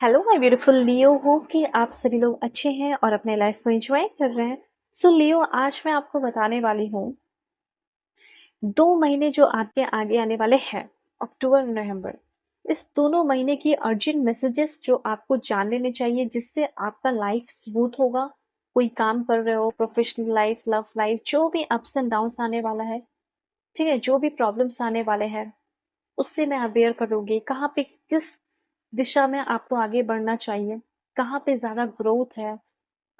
Hello my beautiful Leo, hope कि आप सभी लोग अच्छे हैं और अपने लाइफ को एंजॉय कर रहे हैं। सो लियो, आज मैं आपको बताने वाली हूँ 2 महीने जो आपके आगे आने वाले हैं, अक्टूबर नवंबर, इस दोनों महीने की अर्जेंट मैसेजेस जो आपको जान लेने चाहिए, जिससे आपका लाइफ स्मूथ होगा। कोई काम कर रहे हो, प्रोफेशनल लाइफ, लव लाइफ, जो भी अप्स एंड डाउन्स आने वाला है, ठीक है, जो भी प्रॉब्लम्स आने वाले हैं, उससे मैं अवेयर करूंगी कहाँ पे, किस दिशा में आपको आगे बढ़ना चाहिए, कहाँ पे ज़्यादा ग्रोथ है,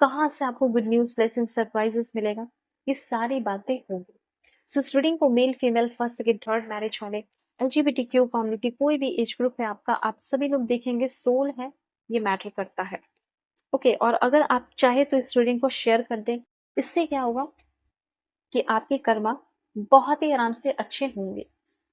कहाँ से आपको गुड न्यूज़, ब्लेसिंग, सरप्राइजेस मिलेगा, ये सारी बातें होंगी। सो स्टूडेंट को male, female, first, second, third marriage वाले, एलजीबीटीक्यू कम्युनिटी, कोई भी एज ग्रुप है आपका, आप सभी लोग देखेंगे, सोल है, ये मैटर करता है। ओके, और अगर आप चाहे तो इस रीडिंग को शेयर कर दें। इससे क्या होगा कि आपके कर्मा बहुत ही आराम से अच्छे होंगे।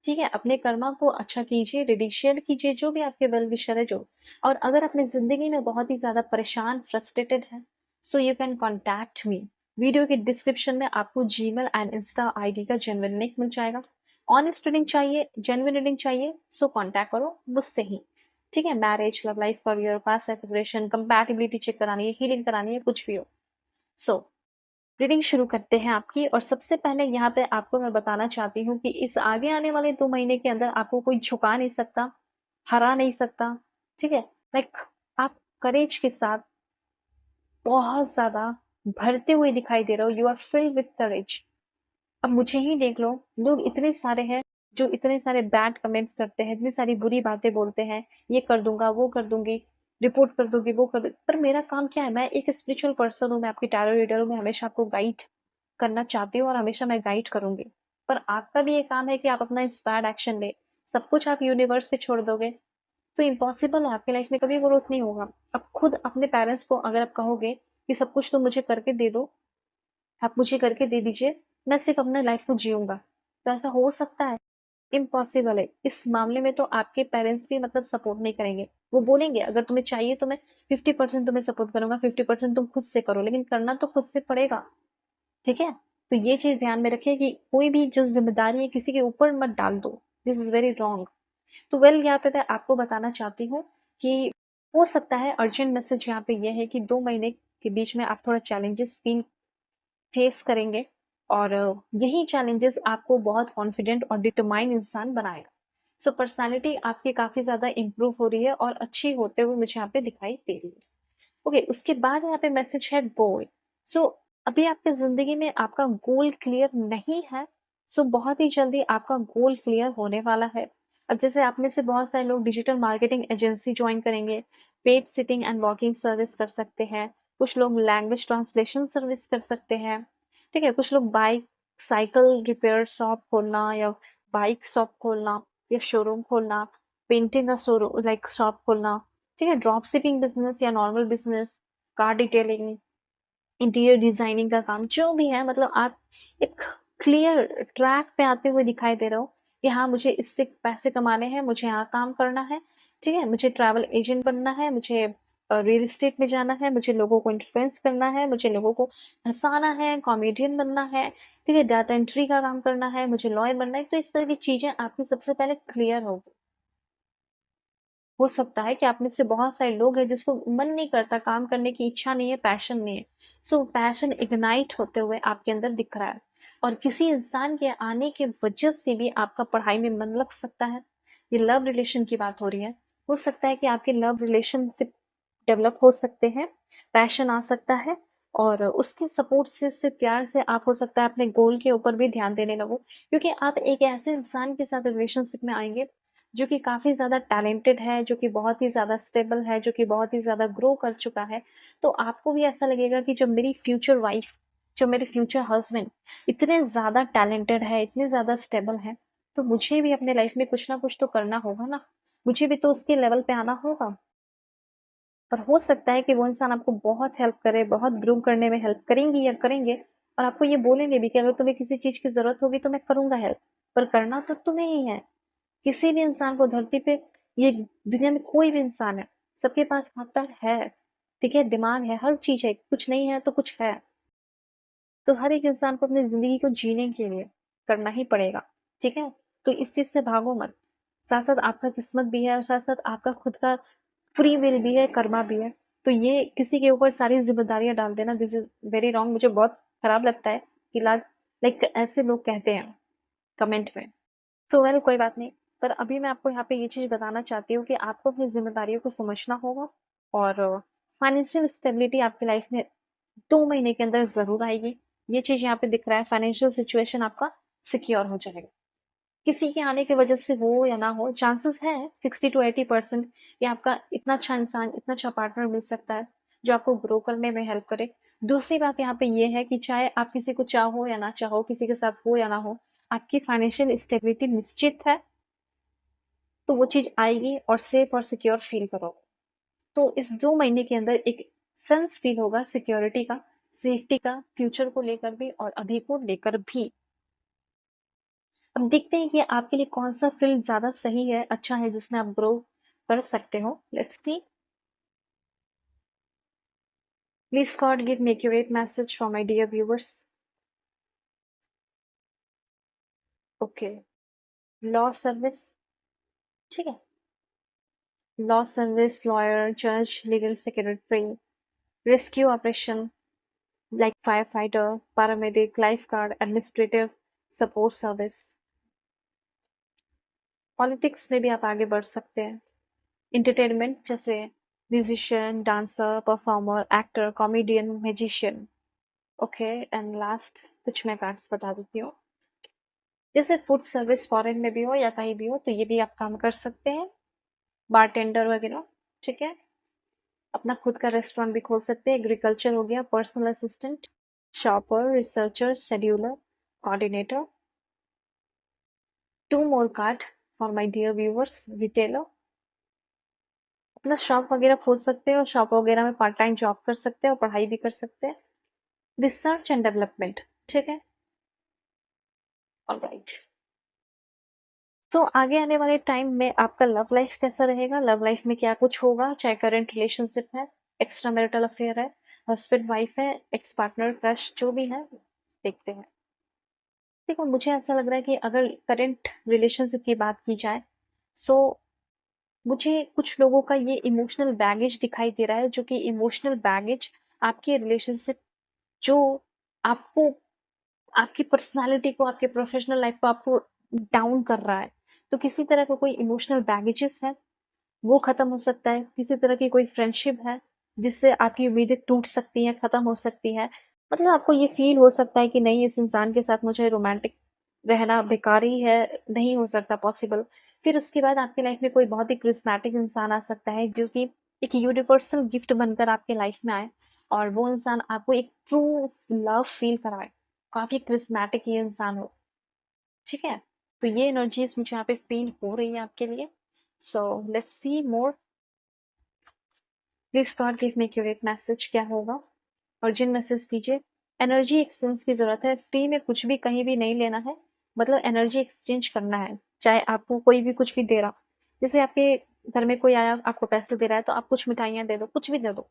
ठीक है, अपने कर्मा को अच्छा कीजिए, रीडिंग शेयर कीजिए, जो भी आपके वेल विशर है जो। और अगर अपनी जिंदगी में बहुत ही ज्यादा परेशान, फ्रस्ट्रेटेड है, so you can contact me. Video के डिस्क्रिप्शन में आपको जीमेल एंड इंस्टा आईडी का जेन्युइन लिंक मिल जाएगा। ऑनेस्ट रीडिंग चाहिए, जेन्युइन रीडिंग चाहिए, सो कॉन्टैक्ट करो मुझसे ही। ठीक है, marriage, love life, career, past exploration, compatibility check करानी है, हीलिंग करानी है, कुछ भी हो। सो रीडिंग शुरू करते हैं आपकी। और सबसे पहले यहाँ पे आपको मैं बताना चाहती हूँ कि इस आगे आने वाले 2 महीने के अंदर आपको कोई झुका नहीं सकता, हरा नहीं सकता। ठीक है, लाइक आप करेज के साथ बहुत ज्यादा भरते हुए दिखाई दे रहे हो, you are filled with courage. अब मुझे ही देख लो, लोग इतने सारे हैं जो इतने सारे बैड कमेंट्स करते हैं, इतनी सारी बुरी बातें बोलते हैं, ये कर दूंगा, वो कर दूंगी, रिपोर्ट कर दूंगी, वो कर दूंगी। पर मेरा काम क्या है, मैं एक स्पिरिचुअल पर्सन हूँ, मैं आपकी टैरो रीडर हूँ, मैं हमेशा आपको गाइड करना चाहती हूँ और हमेशा मैं गाइड करूंगी। पर आपका भी ये काम है कि आप अपना इंस्पायर्ड एक्शन ले। सब कुछ आप यूनिवर्स पे छोड़ दोगे तो इम्पॉसिबल है, आपकी लाइफ में कभी ग्रोथ नहीं होगा। अब खुद अपने पेरेंट्स को अगर आप कहोगे कि सब कुछ तुम मुझे करके दे दो, आप मुझे करके दे दीजिए, मैं सिर्फ अपने लाइफ को जीऊंगा, तो ऐसा हो सकता है? इम्पॉसिबल है। इस मामले में तो आपके पेरेंट्स भी मतलब सपोर्ट नहीं करेंगे। वो बोलेंगे अगर तुम्हें चाहिए तो मैं 50% तुम्हें सपोर्ट करूंगा, 50% तुम खुद से करो, लेकिन करना तो खुद से पड़ेगा। ठीक है, तो ये चीज ध्यान में रखिए कि कोई भी जो जिम्मेदारी है किसी के ऊपर मत डाल दो। This is very wrong. तो वेल, यहाँ पे मैं आपको बताना चाहती हूँ कि हो सकता है अर्जेंट मैसेज यहाँ पे ये है कि 2 महीने के बीच में आप थोड़ा चैलेंजेस फील फेस करेंगे। और यही चैलेंजेस आपको बहुत कॉन्फिडेंट और डिटरमाइन इंसान बनाएगा। सो पर्सनालिटी आपकी काफी ज्यादा इंप्रूव हो रही है और अच्छी होते हुए मुझे यहाँ पे दिखाई दे रही है। ओके, उसके बाद यहाँ पे मैसेज है गोल। सो अभी आपकी जिंदगी में आपका गोल क्लियर नहीं है, सो बहुत ही जल्दी आपका गोल क्लियर होने वाला है। अब जैसे आप में से बहुत सारे लोग डिजिटल मार्केटिंग एजेंसी ज्वाइन करेंगे, paid sitting and walking service कर सकते हैं, कुछ लोग लैंग्वेज ट्रांसलेशन सर्विस कर सकते हैं। ठीक है, कुछ लोग बाइक, साइकिल रिपेयर शॉप खोलना, या बाइक शॉप खोलना, या शोरूम खोलना, पेंटिंग का शोरूम लाइक शॉप खोलना। ठीक है, ड्रॉप शिपिंग बिजनेस या normal business, car detailing, interior designing का काम, जो भी है, मतलब आप एक क्लियर ट्रैक पे आते हुए दिखाई दे रहे हो कि हाँ, मुझे इससे पैसे कमाने हैं, मुझे यहाँ काम करना है। ठीक है, मुझे ट्रैवल एजेंट बनना है, मुझे रियल एस्टेट में जाना है, मुझे लोगों को इन्फ्लुएंस करना है, मुझे लोगों को हंसाना है, कॉमेडियन बनना है। ठीक है, डाटा एंट्री का काम करना है, मुझे लॉयर बनना है। तो इस तरह की चीजें आपकी सबसे पहले क्लियर होगी। हो सकता है कि आप में से बहुत सारे लोग हैं जिसको मन नहीं करता, काम करने की इच्छा नहीं है, पैशन नहीं है। सो पैशन इग्नाइट होते हुए आपके अंदर दिख रहा है। और किसी इंसान के आने के वजह से भी आपका पढ़ाई में मन लग सकता है। ये लव रिलेशन की बात हो रही है। हो सकता है कि आपके लव रिलेशनशिप डेवलप हो सकते हैं, पैशन आ सकता है, और उसके सपोर्ट से, उससे प्यार से आप हो सकता है अपने गोल के ऊपर भी ध्यान देने लगो। क्योंकि आप एक ऐसे इंसान के साथ रिलेशनशिप में आएंगे जो कि काफ़ी ज़्यादा टैलेंटेड है, जो कि बहुत ही ज़्यादा स्टेबल है, जो कि बहुत ही ज़्यादा ग्रो कर चुका है। तो आपको भी ऐसा लगेगा कि जब मेरी फ्यूचर वाइफ, जो मेरे फ्यूचर हस्बैंड इतने ज़्यादा टैलेंटेड है, इतने ज़्यादा स्टेबल है, तो मुझे भी अपने लाइफ में कुछ ना कुछ तो करना होगा ना, मुझे भी तो उसके लेवल पे आना होगा। पर हो सकता है कि वो इंसान आपको बहुत हेल्प करे, बहुत ग्रो करने में हेल्प करेंगी या करेंगे, और आपको ये बोलेंगे भी कि अगर तुम्हें किसी चीज़ की ज़रूरत होगी तो मैं करूँगा हेल्प। पर करना तो तुम्हें ही है। किसी भी इंसान को धरती पे, ये दुनिया में कोई भी इंसान है, सबके पास हाथ पैर है, ठीक है, दिमाग है, हर चीज है, कुछ नहीं है तो कुछ है। तो हर एक इंसान को अपनी जिंदगी को जीने के लिए करना ही पड़ेगा। ठीक है, तो इस चीज से भागो मत। साथ साथ आपका किस्मत भी है, और साथ साथ आपका खुद का फ्री विल भी है, कर्मा भी है। तो ये किसी के ऊपर सारी ज़िम्मेदारियाँ डाल देना, दिस इज़ वेरी रॉन्ग। मुझे बहुत खराब लगता है कि लाइक ऐसे लोग कहते हैं कमेंट में। सो वेल कोई बात नहीं। पर अभी मैं आपको यहाँ पे ये चीज़ बताना चाहती हूँ कि आपको अपनी ज़िम्मेदारियों को समझना होगा और फाइनेंशियल स्टेबिलिटी आपकी लाइफ में 2 महीने के अंदर ज़रूर आएगी। ये चीज़ यहाँ पे दिख रहा है, फाइनेंशियल सिचुएशन आपका सिक्योर हो जाएगा। किसी के आने की वजह से हो या ना हो, चांसेस है 60 टू 80% कि आपका इतना अच्छा इंसान, इतना अच्छा पार्टनर मिल सकता है जो आपको ग्रो करने में हेल्प करे। दूसरी बात यहाँ पे ये है कि चाहे आप किसी को चाहो या ना चाहो, किसी के साथ हो या ना हो, आपकी फाइनेंशियल स्टेबिलिटी निश्चित है, तो वो चीज़ आएगी और सेफ और सिक्योर फील करोगे। तो इस 2 महीने के अंदर एक सेंस फील होगा सिक्योरिटी का, सेफ्टी का, फ्यूचर को लेकर भी और अभी को लेकर भी। अब देखते हैं कि आपके लिए कौन-सा फ़ील्ड ज़्यादा सही है, अच्छा है, जिसमें आप ग्रो कर सकते हो। Let's see. Please God give me accurate message for my dear viewers. Okay, law service, ठीक है? लॉ सर्विस, लॉयर, जज, legal secretary, rescue operation like fire fighter, paramedic, life guard, administrative support service. Politics में भी आप आगे बढ़ सकते हैं। एंटरटेनमेंट जैसे musician, dancer, performer, actor, comedian, magician. Okay, and last कुछ मैं कार्ड्स बता देती हूँ। जैसे फूड सर्विस फॉरेन में भी हो या कहीं भी हो, तो ये भी आप काम कर सकते हैं, बारटेंडर वगैरह, ठीक है? अपना खुद का रेस्टोरेंट भी खोल सकते हैं। एग्रीकल्चर हो गया, personal assistant, shopper, researcher, scheduler, coordinator. 2 more card for my dear viewers, retailer. अपना शॉप वगैरह खोल सकते हैं और शॉप वगैरह में पार्ट टाइम जॉब कर सकते हैं और पढ़ाई भी कर सकते हैं। रिसर्च एंड डेवलपमेंट, ठीक है? ऑलराइट। तो आगे आने वाले टाइम में आपका लव लाइफ कैसा रहेगा, लव लाइफ में क्या कुछ होगा, चाहे करंट रिलेशनशिप है, एक्स्ट्रा मैरिटल अफेयर है, हस्बैंड वाइफ है, एक्स पार्टनर, क्रश, जो भी है, देखते हैं। देखो मुझे ऐसा लग रहा है कि अगर करंट रिलेशनशिप की बात की जाए, सो मुझे कुछ लोगों का ये इमोशनल बैगेज दिखाई दे रहा है, जो कि इमोशनल बैगेज आपके रिलेशनशिप, जो आपको, आपकी पर्सनैलिटी को, आपके प्रोफेशनल लाइफ को आपको डाउन कर रहा है। तो किसी तरह का कोई इमोशनल बैगेजेस है, वो खत्म हो सकता है। किसी तरह की कोई फ्रेंडशिप है, जिससे आपकी उम्मीदें टूट सकती हैं, खत्म हो सकती है। मतलब आपको ये फ़ील हो सकता है कि नहीं, इस इंसान के साथ मुझे रोमांटिक रहना बेकार ही है, नहीं हो सकता पॉसिबल। फिर उसके बाद आपकी लाइफ में कोई बहुत ही करिस्मैटिक इंसान आ सकता है, जो कि एक यूनिवर्सल गिफ्ट बनकर आपके लाइफ में आए और वो इंसान आपको एक ट्रू लव फ़ील कराए। काफ़ी करिस्मैटिक ये इंसान हो, ठीक है? तो ये एनर्जीज़ मुझे यहाँ पे फ़ील हो रही है आपके लिए। So let's see more. Please God give me accurate message, क्या होगा? अर्जेंट मैसेज दीजिए। एनर्जी एक्सचेंज की ज़रूरत है, फ्री में कुछ भी कहीं भी नहीं लेना है, मतलब एनर्जी एक्सचेंज करना है। चाहे आपको कोई भी कुछ भी दे रहा, जैसे आपके घर में कोई आया आपको पैसे दे रहा है, तो आप कुछ मिठाइयाँ दे दो, कुछ भी दे दो,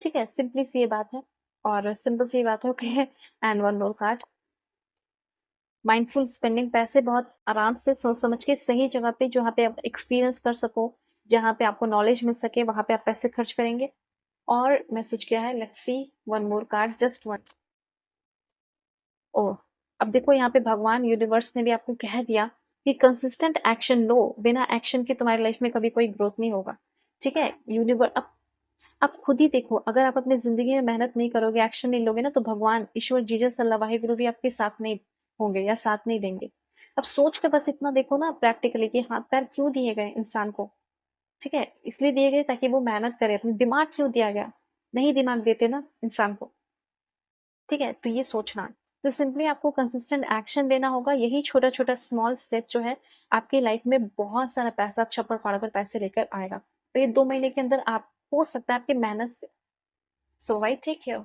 ठीक है? सिंपली सी ये बात है और सिंपल सी बात है, okay. And one more card, mindful spending, पैसे बहुत आराम से सोच समझ के सही जगह पे, जहाँ पे आप एक्सपीरियंस कर सको, जहाँ पे आपको नॉलेज मिल सके, वहाँ पे आप पैसे खर्च करेंगे। और मैसेज क्या है, let's see, one more card, just one. Oh! अब देखो यहाँ पे भगवान यूनिवर्स ने भी आपको कह दिया कि कंसिस्टेंट एक्शन लो, बिना एक्शन के तुम्हारी लाइफ में कभी कोई ग्रोथ नहीं होगा, ठीक है? अब खुद ही देखो, अगर आप अपनी ज़िंदगी में मेहनत नहीं करोगे, एक्शन नहीं लोगे ना, तो भगवान, ईश्वर, जीसस, अल्लाह, वाहिगुरु भी आपके साथ नहीं होंगे या साथ नहीं देंगे। अब सोच के बस इतना देखो ना प्रैक्टिकली कि हाथ-पैर क्यों दिए गए इंसान को, ठीक है? इसलिए दिए गए ताकि वो मेहनत करे, अपना दिमाग क्यों दिया गया? नहीं दिमाग देते ना इंसान को, ठीक है? तो ये सोचना। तो सिंपली आपको कंसिस्टेंट एक्शन लेना होगा, यही छोटा-छोटा स्मॉल स्टेप जो है, आपकी लाइफ में बहुत सारा पैसा, छप्पर-फाड़ कर पैसे लेकर आएगा। तो ये 2 महीने के अंदर आप, हो सकता है आपकी मेहनत से। So why take care.